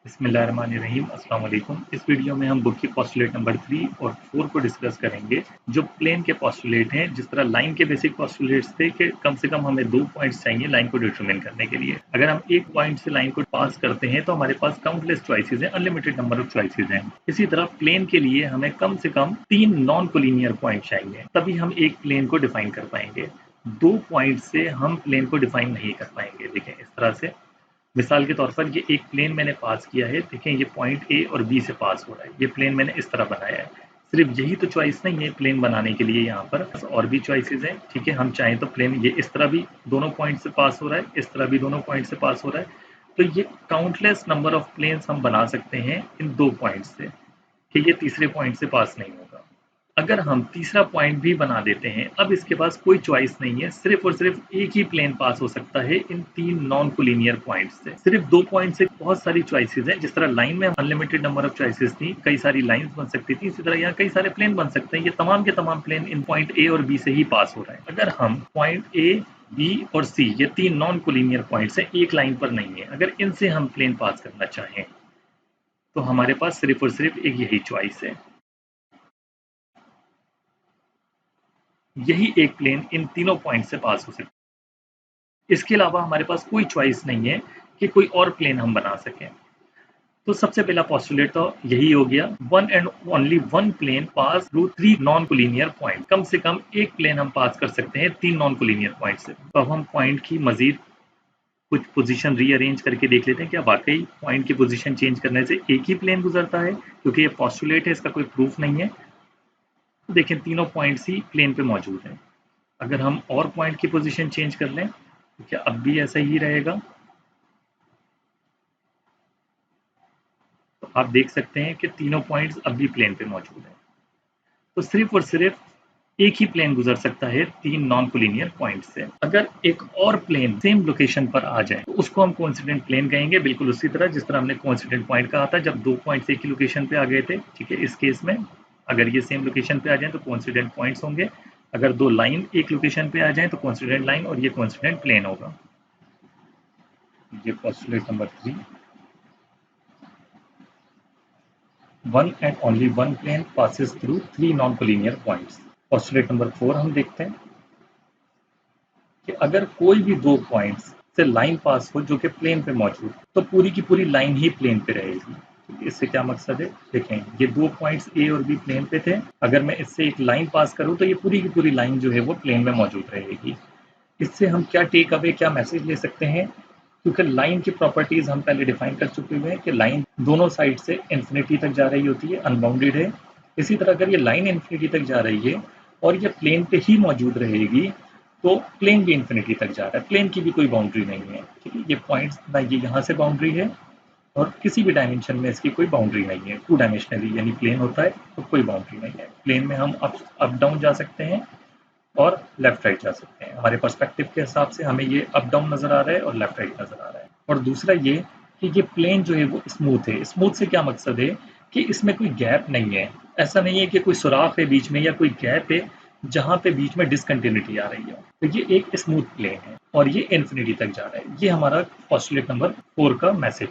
बिस्मिल्लाहिर्रहमानिर्रहीम, अस्सलाम वालेकुम। इस वीडियो में हम बुक की पोस्टुलेट नंबर 3 और 4 को डिस्कस करेंगे। जो प्लेन के पोस्टुलेट हैं, जिस तरह लाइन के बेसिक पोस्टुलेट्स थे कि कम से कम हमें 2 पॉइंट्स चाहिए लाइन को डिटरमिन करने के लिए। अगर हम एक पॉइंट से लाइन को पास करते हैं तो हमारे पास काउंटलेस चॉइसेस हैं, अनलिमिटेड नंबर ऑफ चॉइसेस हैं। इसी तरह प्लेन के लिए हमें कम से कम 3 नॉन कोलिनियर पॉइंट चाहिए, तभी हम एक प्लेन को डिफाइन कर पाएंगे। 2 पॉइंट से हम प्लेन को डिफाइन नहीं कर पाएंगे। देखें इस तरह से, मिसाल के तौर पर ये एक प्लेन मैंने पास किया है। देखें ये पॉइंट ए और बी से पास हो रहा है। ये प्लेन मैंने इस तरह बनाया है। सिर्फ यही तो चॉइस नहीं है प्लेन बनाने के लिए, यहाँ पर और भी चॉइसेस हैं। ठीक है, हम चाहें तो प्लेन ये इस तरह भी दोनों पॉइंट से पास हो रहा है, इस तरह भी दोनों पॉइंट से पास हो रहा है। तो ये काउंटलेस नंबर ऑफ प्लेन्स हम बना सकते हैं इन 2 पॉइंट से, कि ये तीसरे पॉइंट से पास नहीं होगा। अगर हम तीसरा पॉइंट भी बना देते हैं, अब इसके पास कोई चॉइस नहीं है, सिर्फ और सिर्फ एक ही प्लेन पास हो सकता है इन 3 नॉन कोलिनियर पॉइंट से। सिर्फ 2 पॉइंट से बहुत सारी चॉइसेस हैं। जिस तरह लाइन में अनलिमिटेड नंबर ऑफ चॉइसेस थी, कई सारी लाइंस बन सकती थी, इसी तरह यहाँ कई सारे प्लेन बन सकते हैं। ये तमाम के तमाम प्लेन इन पॉइंट ए और बी से ही पास हो रहे हैं। अगर हम पॉइंट ए, बी और सी, ये 3 नॉन कोलिनियर पॉइंट्स हैं, एक लाइन पर नहीं है, अगर इनसे हम प्लेन पास करना चाहें तो हमारे पास सिर्फ और सिर्फ एक यही चॉइस है। यही एक प्लेन इन तीनों पॉइंट से पास हो सकता है। इसके अलावा हमारे पास कोई चॉइस नहीं है कि कोई और प्लेन हम बना सकें। तो सबसे पहला पोस्टुलेट तो यही हो गया, one and only one plane pass through 3 non collinear point. कम से कम एक प्लेन हम पास कर सकते हैं 3 नॉन कोलिनियर पॉइंट से। तो अब हम पॉइंट की मजीद कुछ पोजीशन रीअरेंज करके देख लेते हैं क्या वाकई पॉइंट की पोजीशन चेंज करने से एक ही प्लेन गुजरता है, क्योंकि ये पोस्टुलेट है, इसका कोई प्रूफ नहीं है। तो देखें तीनों पॉइंट्स ही प्लेन पे मौजूद हैं। अगर हम और पॉइंट की पोजीशन चेंज कर लें तो क्या अब भी ऐसा ही रहेगा? तो आप देख सकते हैं कि तीनों पॉइंट्स अब भी प्लेन पे मौजूद हैं। तो सिर्फ और सिर्फ एक ही प्लेन गुजर सकता है 3 नॉन कोलिनियर पॉइंट से। अगर एक और प्लेन सेम लोकेशन पर आ जाए तो उसको हम कोइंसिडेंट प्लेन कहेंगे, बिल्कुल उसी तरह जिस तरह हमने कोइंसिडेंट पॉइंट कहा था जब 2 पॉइंट्स एक ही लोकेशन पे आ गए थे। ठीक है, इस केस में अगर ये सेम लोकेशन पे आ जाए तो कोइंसिडेंट पॉइंट्स होंगे। अगर 2 लाइन एक लोकेशन पे आ जाए तो कोइंसिडेंट लाइन और ये कोइंसिडेंट प्लेन होगा। ये postulate number 3, one and only one plane passes through 3 non collinear points. Postulate number 4 हम देखते हैं कि अगर कोई भी 2 पॉइंट्स से लाइन पास हो जो कि प्लेन पे मौजूद, तो पूरी की पूरी लाइन ही प्लेन पे रहेगी। तो इससे क्या मकसद है? देखें ये 2 पॉइंट्स ए और बी प्लेन पे थे, अगर मैं इससे एक लाइन पास करूं तो ये पूरी की पूरी लाइन जो है वो प्लेन में मौजूद रहेगी। इससे हम क्या टेक अवे, क्या मैसेज ले सकते हैं? क्योंकि लाइन की प्रॉपर्टीज हम पहले डिफाइन कर चुके हुए हैं कि लाइन दोनों साइड से इन्फिनिटी तक जा रही होती है, अनबाउंडेड है। इसी तरह अगर ये लाइन इन्फिनिटी तक जा रही है और ये प्लेन पे ही मौजूद रहेगी तो प्लेन भी इन्फिनिटी तक जा रहा है, प्लेन की भी कोई बाउंड्री नहीं है। ठीक है, ये पॉइंट्स ना ये यहाँ से बाउंड्री है और किसी भी डायमेंशन में इसकी कोई बाउंड्री नहीं है। 2 डायमेंशनली यानी प्लेन होता है तो कोई बाउंड्री नहीं है। प्लेन में हम अप डाउन जा सकते हैं और लेफ्ट राइट जा सकते हैं। हमारे पर्सपेक्टिव के हिसाब से हमें ये अप डाउन नजर आ रहा है और लेफ्ट राइट नजर आ रहा है। और दूसरा ये कि ये प्लेन जो है वो स्मूथ है। स्मूथ से क्या मकसद है कि इसमें कोई गैप नहीं है। ऐसा नहीं है कि कोई सुराख है बीच में या कोई गैप है जहां पे बीच में डिसकंटिन्यूटी आ रही है। तो ये एक स्मूथ प्लेन है और ये इन्फिनिटी तक जा रहा है। ये हमारा पोस्टुलेट नंबर 4 का मैसेज।